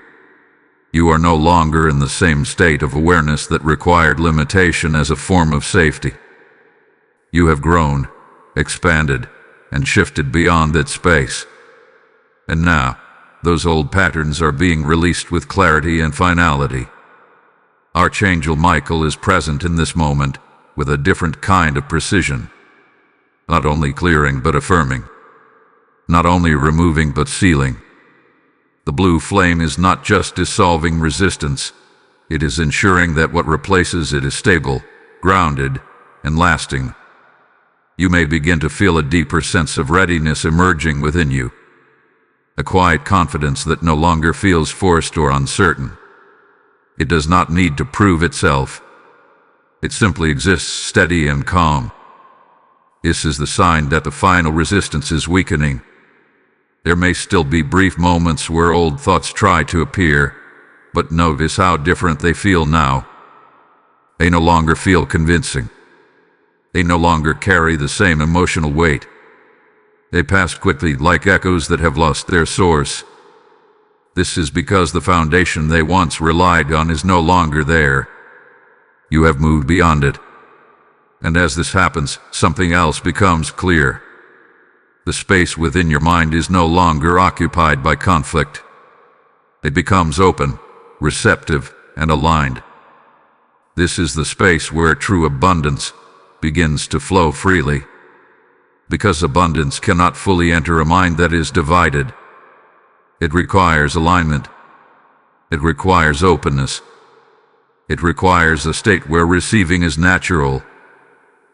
You are no longer in the same state of awareness that required limitation as a form of safety. You have grown, expanded, and shifted beyond that space. And now, those old patterns are being released with clarity and finality. Archangel Michael is present in this moment with a different kind of precision, not only clearing but affirming, not only removing but sealing. The blue flame is not just dissolving resistance, it is ensuring that what replaces it is stable, grounded, and lasting. You may begin to feel a deeper sense of readiness emerging within you, a quiet confidence that no longer feels forced or uncertain. It does not need to prove itself. It simply exists steady and calm. This is the sign that the final resistance is weakening. There may still be brief moments where old thoughts try to appear, but notice how different they feel now. They no longer feel convincing. They no longer carry the same emotional weight. They pass quickly like echoes that have lost their source. This is because the foundation they once relied on is no longer there. You have moved beyond it. And as this happens, something else becomes clear. The space within your mind is no longer occupied by conflict. It becomes open, receptive, and aligned. This is the space where true abundance begins to flow freely. Because abundance cannot fully enter a mind that is divided. It requires alignment. It requires openness. It requires a state where receiving is natural,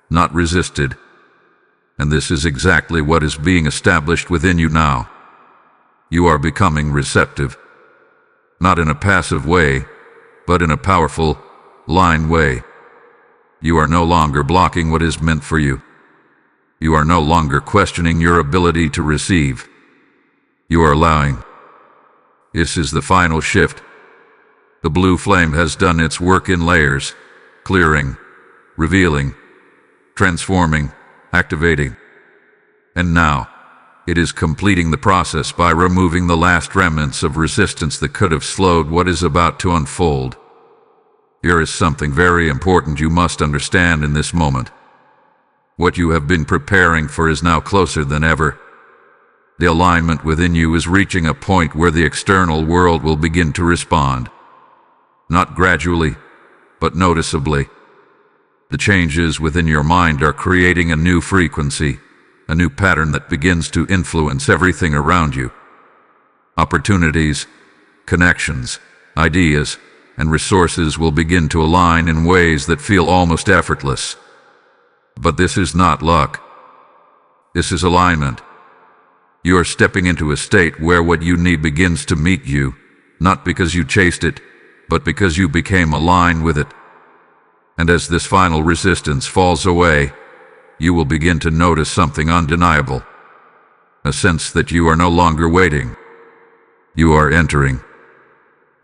not resisted. And this is exactly what is being established within you now. You are becoming receptive, not in a passive way, but in a powerful, aligned way. You are no longer blocking what is meant for you. You are no longer questioning your ability to receive. You are allowing. This is the final shift. The blue flame has done its work in layers, clearing, revealing, transforming, activating. And now, it is completing the process by removing the last remnants of resistance that could have slowed what is about to unfold. Here is something very important you must understand in this moment. What you have been preparing for is now closer than ever. The alignment within you is reaching a point where the external world will begin to respond. Not gradually, but noticeably. The changes within your mind are creating a new frequency, a new pattern that begins to influence everything around you. Opportunities, connections, ideas, and resources will begin to align in ways that feel almost effortless. But this is not luck. This is alignment. You are stepping into a state where what you need begins to meet you, not because you chased it, but because you became aligned with it. And as this final resistance falls away, you will begin to notice something undeniable. A sense that you are no longer waiting. You are entering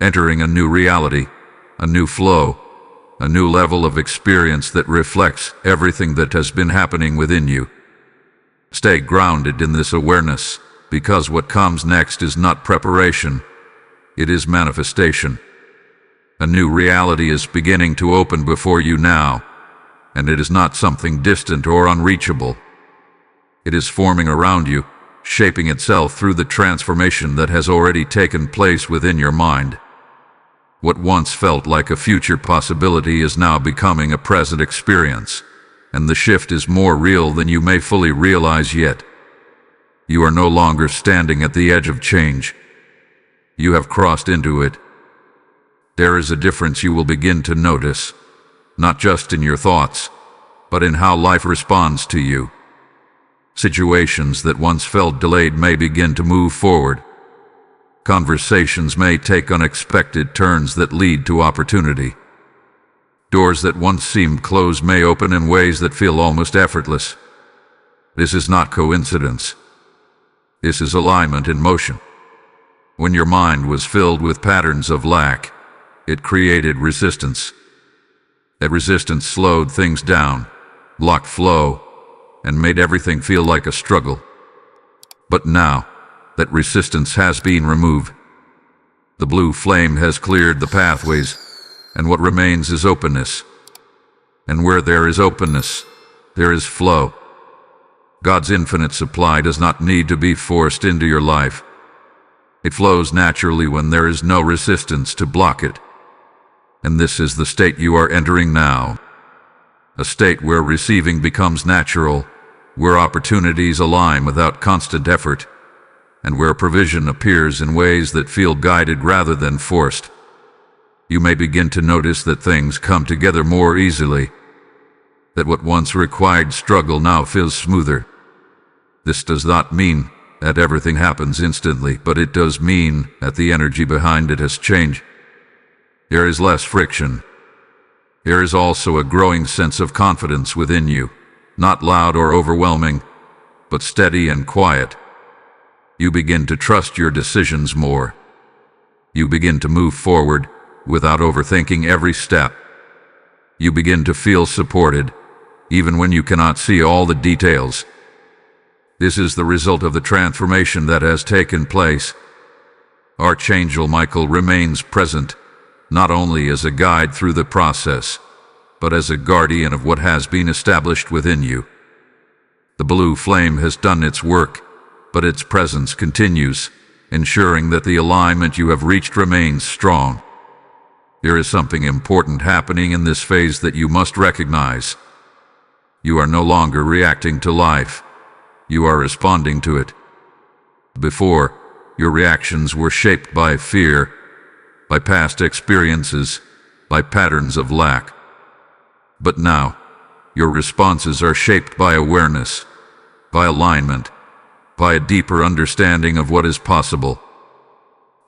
a new reality, a new flow, a new level of experience that reflects everything that has been happening within you. Stay grounded in this awareness, because what comes next is not preparation, it is manifestation. A new reality is beginning to open before you now, and it is not something distant or unreachable. It is forming around you, shaping itself through the transformation that has already taken place within your mind. What once felt like a future possibility is now becoming a present experience, and the shift is more real than you may fully realize yet. You are no longer standing at the edge of change. You have crossed into it. There is a difference you will begin to notice, not just in your thoughts, but in how life responds to you. Situations that once felt delayed may begin to move forward. Conversations may take unexpected turns that lead to opportunity. Doors that once seemed closed may open in ways that feel almost effortless. This is not coincidence. This is alignment in motion. When your mind was filled with patterns of lack, it created resistance. That resistance slowed things down, blocked flow, and made everything feel like a struggle. But now, that resistance has been removed. The blue flame has cleared the pathways, and what remains is openness. And where there is openness, there is flow. God's infinite supply does not need to be forced into your life. It flows naturally when there is no resistance to block it. And this is the state you are entering now. A state where receiving becomes natural, where opportunities align without constant effort, and where provision appears in ways that feel guided rather than forced. You may begin to notice that things come together more easily, that what once required struggle now feels smoother. This does not mean that everything happens instantly, but it does mean that the energy behind it has changed. There is less friction. There is also a growing sense of confidence within you, not loud or overwhelming, but steady and quiet. You begin to trust your decisions more. You begin to move forward without overthinking every step. You begin to feel supported, even when you cannot see all the details. This is the result of the transformation that has taken place. Archangel Michael remains present, not only as a guide through the process, but as a guardian of what has been established within you. The blue flame has done its work, but its presence continues, ensuring that the alignment you have reached remains strong. There is something important happening in this phase that you must recognize. You are no longer reacting to life. You are responding to it. Before, your reactions were shaped by fear, by past experiences, by patterns of lack. But now, your responses are shaped by awareness, by alignment, by a deeper understanding of what is possible.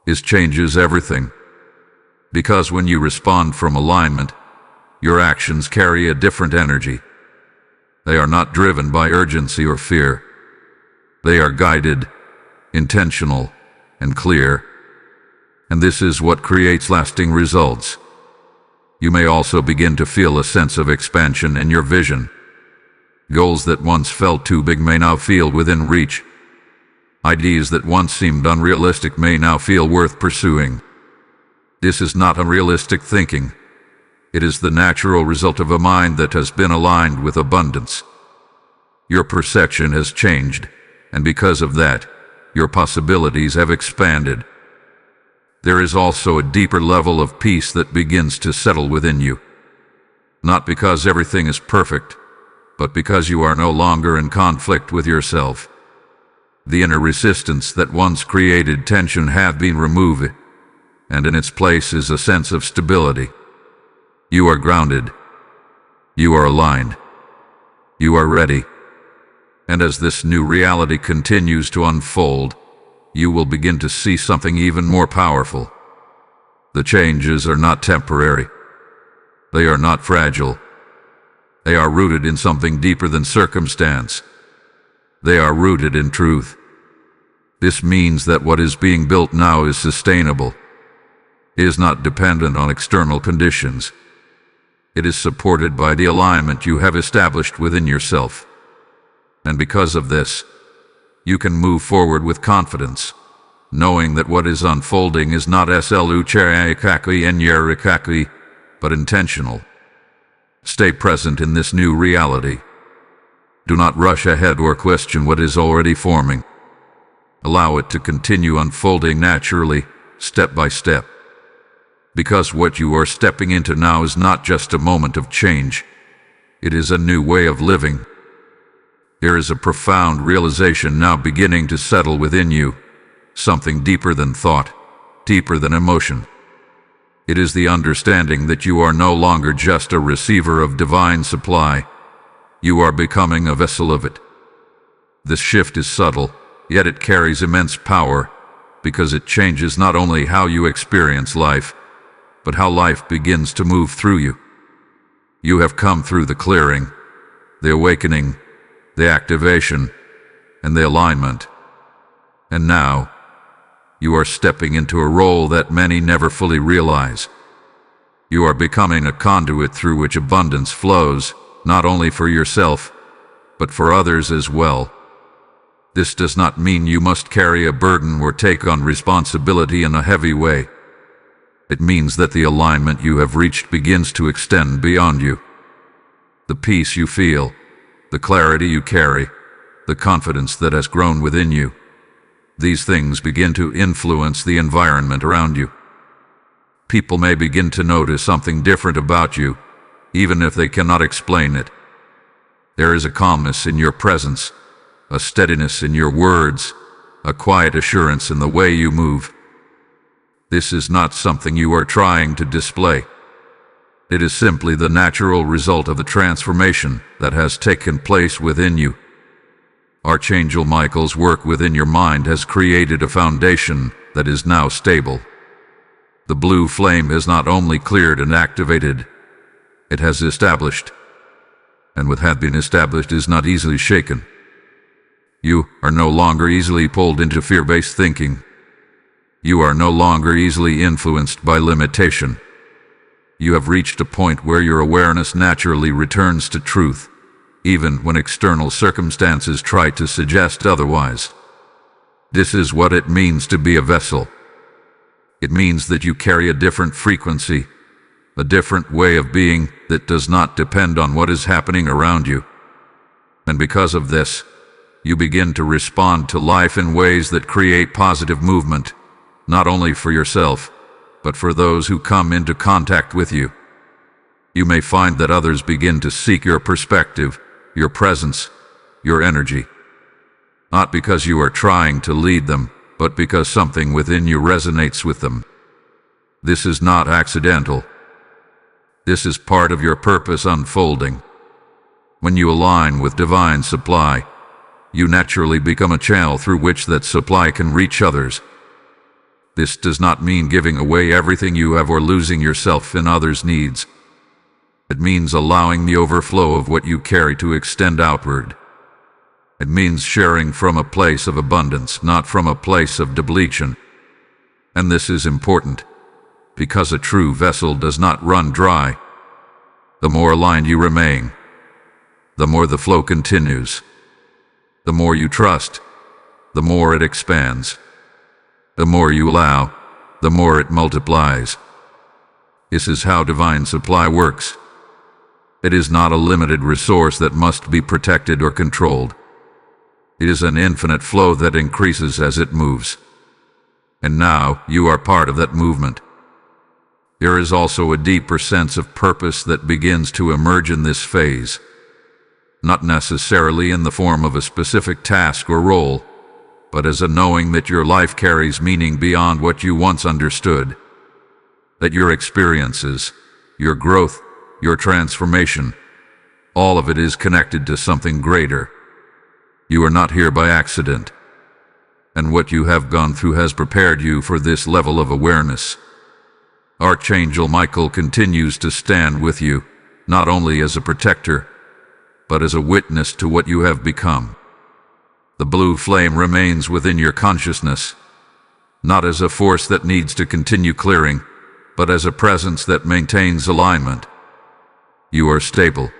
This changes everything. Because when you respond from alignment, your actions carry a different energy. They are not driven by urgency or fear. They are guided, intentional, and clear. And this is what creates lasting results. You may also begin to feel a sense of expansion in your vision. Goals that once felt too big may now feel within reach. Ideas that once seemed unrealistic may now feel worth pursuing. This is not unrealistic thinking. It is the natural result of a mind that has been aligned with abundance. Your perception has changed, and because of that, your possibilities have expanded. There is also a deeper level of peace that begins to settle within you. Not because everything is perfect, but because you are no longer in conflict with yourself. The inner resistance that once created tension has been removed, and in its place is a sense of stability. You are grounded. You are aligned. You are ready. And as this new reality continues to unfold, you will begin to see something even more powerful. The changes are not temporary. They are not fragile. They are rooted in something deeper than circumstance. They are rooted in truth. This means that what is being built now is sustainable. It is not dependent on external conditions. It is supported by the alignment you have established within yourself. And because of this, you can move forward with confidence, knowing that what is unfolding is not but intentional. Stay present in this new reality. Do not rush ahead or question what is already forming. Allow it to continue unfolding naturally, step by step. Because what you are stepping into now is not just a moment of change. It is a new way of living. There is a profound realization now beginning to settle within you, something deeper than thought, deeper than emotion. It is the understanding that you are no longer just a receiver of divine supply. You are becoming a vessel of it. This shift is subtle, yet it carries immense power, because it changes not only how you experience life, but how life begins to move through you. You have come through the clearing, the awakening, the activation, and the alignment. And now, you are stepping into a role that many never fully realize. You are becoming a conduit through which abundance flows, not only for yourself, but for others as well. This does not mean you must carry a burden or take on responsibility in a heavy way. It means that the alignment you have reached begins to extend beyond you. The peace you feel, the clarity you carry, the confidence that has grown within you, these things begin to influence the environment around you. People may begin to notice something different about you, even if they cannot explain it. There is a calmness in your presence, a steadiness in your words, a quiet assurance in the way you move. This is not something you are trying to display. It is simply the natural result of the transformation that has taken place within you. Archangel Michael's work within your mind has created a foundation that is now stable. The blue flame has not only cleared and activated, it has established. And what had been established is not easily shaken. You are no longer easily pulled into fear-based thinking. You are no longer easily influenced by limitation. You have reached a point where your awareness naturally returns to truth, even when external circumstances try to suggest otherwise. This is what it means to be a vessel. It means that you carry a different frequency, a different way of being that does not depend on what is happening around you. And because of this, you begin to respond to life in ways that create positive movement, not only for yourself, but for those who come into contact with you. You may find that others begin to seek your perspective, your presence, your energy. Not because you are trying to lead them, but because something within you resonates with them. This is not accidental. This is part of your purpose unfolding. When you align with divine supply, you naturally become a channel through which that supply can reach others. This does not mean giving away everything you have or losing yourself in others' needs. It means allowing the overflow of what you carry to extend outward. It means sharing from a place of abundance, not from a place of depletion. And this is important, because a true vessel does not run dry. The more aligned you remain, the more the flow continues. The more you trust, the more it expands. The more you allow, the more it multiplies. This is how divine supply works. It is not a limited resource that must be protected or controlled. It is an infinite flow that increases as it moves. And now you are part of that movement. There is also a deeper sense of purpose that begins to emerge in this phase. Not necessarily in the form of a specific task or role, but as a knowing that your life carries meaning beyond what you once understood. That your experiences, your growth, your transformation, all of it is connected to something greater. You are not here by accident, and what you have gone through has prepared you for this level of awareness. Archangel Michael continues to stand with you, not only as a protector, but as a witness to what you have become. The blue flame remains within your consciousness, not as a force that needs to continue clearing, but as a presence that maintains alignment. You are stable.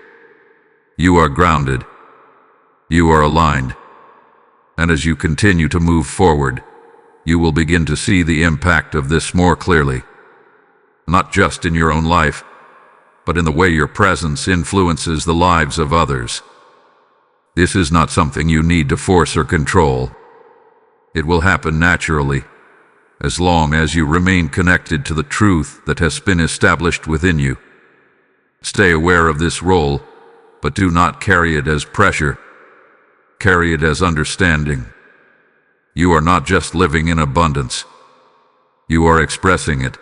You are grounded. You are aligned. And as you continue to move forward, you will begin to see the impact of this more clearly. Not just in your own life, but in the way your presence influences the lives of others. This is not something you need to force or control. It will happen naturally, as long as you remain connected to the truth that has been established within you. Stay aware of this role, but do not carry it as pressure. Carry it as understanding. You are not just living in abundance. You are expressing it.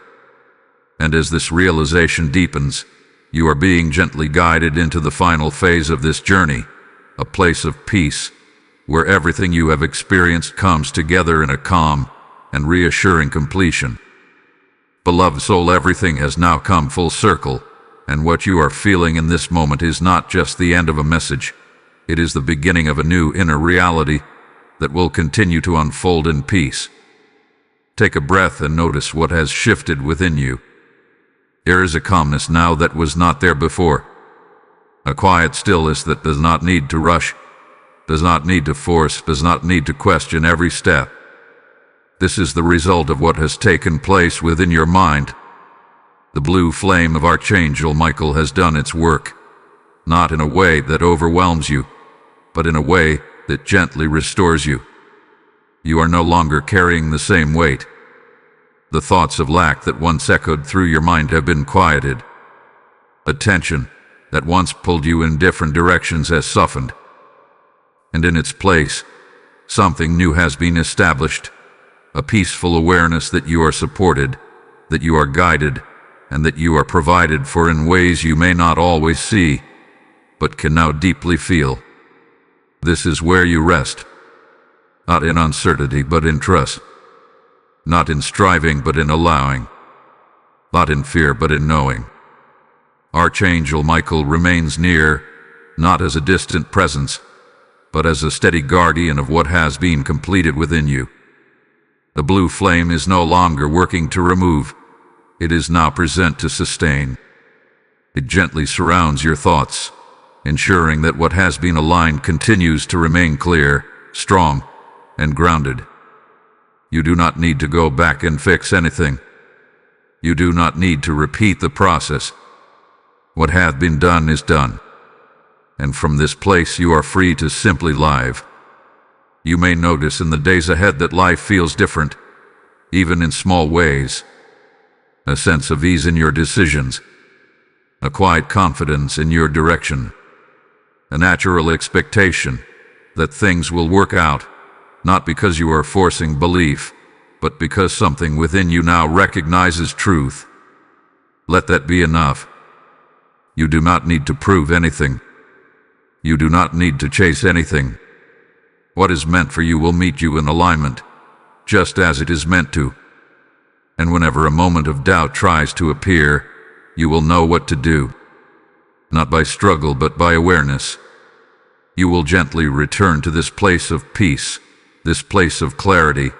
And as this realization deepens, you are being gently guided into the final phase of this journey, a place of peace, where everything you have experienced comes together in a calm and reassuring completion. Beloved soul, everything has now come full circle, and what you are feeling in this moment is not just the end of a message. It is the beginning of a new inner reality, that will continue to unfold in peace. Take a breath and notice what has shifted within you. There is a calmness now that was not there before. A quiet stillness that does not need to rush, does not need to force, does not need to question every step. This is the result of what has taken place within your mind. The blue flame of Archangel Michael has done its work, not in a way that overwhelms you, but in a way that gently restores you. You are no longer carrying the same weight. The thoughts of lack that once echoed through your mind have been quieted. A tension that once pulled you in different directions has softened. And in its place, something new has been established. A peaceful awareness that you are supported, that you are guided, and that you are provided for in ways you may not always see, but can now deeply feel. This is where you rest. Not in uncertainty, but in trust. Not in striving, but in allowing. Not in fear, but in knowing. Archangel Michael remains near, not as a distant presence, but as a steady guardian of what has been completed within you. The blue flame is no longer working to remove. It is now present to sustain. It gently surrounds your thoughts, ensuring that what has been aligned continues to remain clear, strong, and grounded. You do not need to go back and fix anything. You do not need to repeat the process. What hath been done is done. And from this place you are free to simply live. You may notice in the days ahead that life feels different, even in small ways. A sense of ease in your decisions, a quiet confidence in your direction, a natural expectation that things will work out, not because you are forcing belief, but because something within you now recognizes truth. Let that be enough. You do not need to prove anything. You do not need to chase anything. What is meant for you will meet you in alignment, just as it is meant to. And whenever a moment of doubt tries to appear, you will know what to do. Not by struggle, but by awareness. You will gently return to this place of peace, this place of clarity,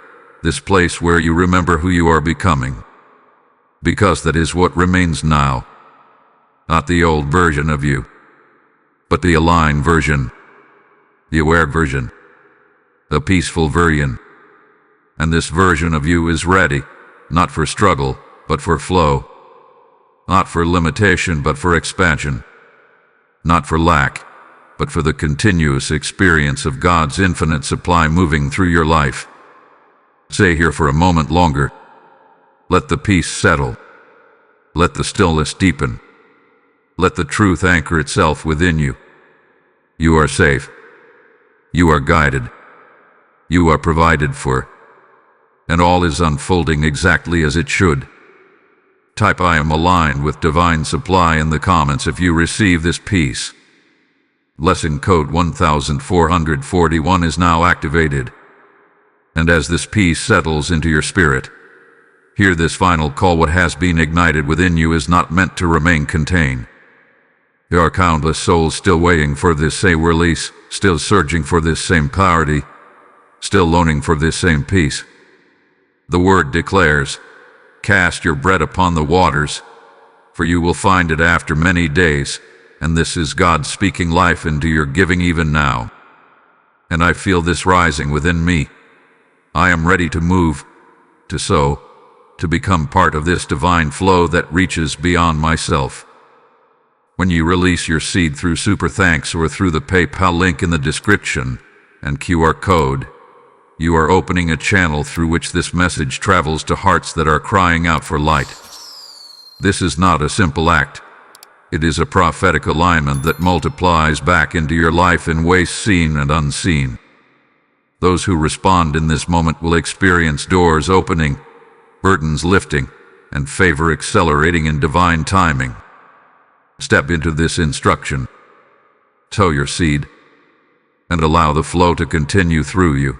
this place where you remember who you are becoming. Because that is what remains now. Not the old version of you, but the aligned version, the aware version, the peaceful version. And this version of you is ready, not for struggle, but for flow. Not for limitation, but for expansion. Not for lack, but for the continuous experience of God's infinite supply moving through your life. Stay here for a moment longer. Let the peace settle. Let the stillness deepen. Let the truth anchor itself within you. You are safe. You are guided. You are provided for. And all is unfolding exactly as it should. Type "I am aligned with divine supply" in the comments if you receive this peace. Lesson code 1441 is now activated. And as this peace settles into your spirit, hear this final call: what has been ignited within you is not meant to remain contained. There are countless souls still waiting for this same release, still searching for this same clarity, still longing for this same peace. The word declares, "Cast your bread upon the waters, for you will find it after many days." And this is God speaking life into your giving even now. And I feel this rising within me. I am ready to move, to sow, to become part of this divine flow that reaches beyond myself. When you release your seed through Super Thanks or through the PayPal link in the description and QR code, you are opening a channel through which this message travels to hearts that are crying out for light. This is not a simple act. It is a prophetic alignment that multiplies back into your life in ways seen and unseen. Those who respond in this moment will experience doors opening, burdens lifting, and favor accelerating in divine timing. Step into this instruction. Sow your seed, and allow the flow to continue through you.